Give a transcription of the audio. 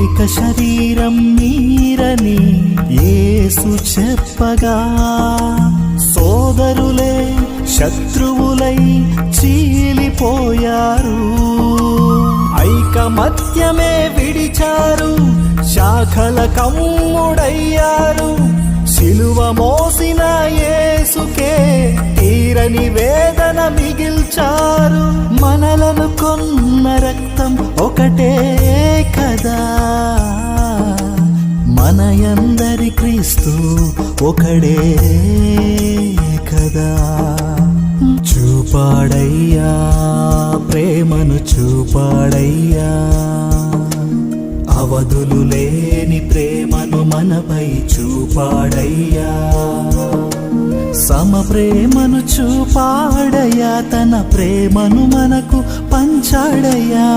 ఏక శరీరం మీరని యేసు చెప్పగా సోదరులే శత్రువులై చీలిపోయారు. ఐకమత్యమే విడిచారు, శాఖల కమ్ముడయ్యారు. సిలువ మోసిన యేసుకే తీరని వేదన మిగిల్చారు. మనలను కొన్న రక్తం ఒకటే కదా, మనయందరి క్రీస్తు ఒకడే కదా. చూపాడయ్యా ప్రేమను చూపాడయ్యా, అవధులు లేని ప్రేమను మనపై చూపాడయ్యా. సమ ప్రేమను చూపాడయ్యా, తన ప్రేమను మనకు పంచాడయ్యా.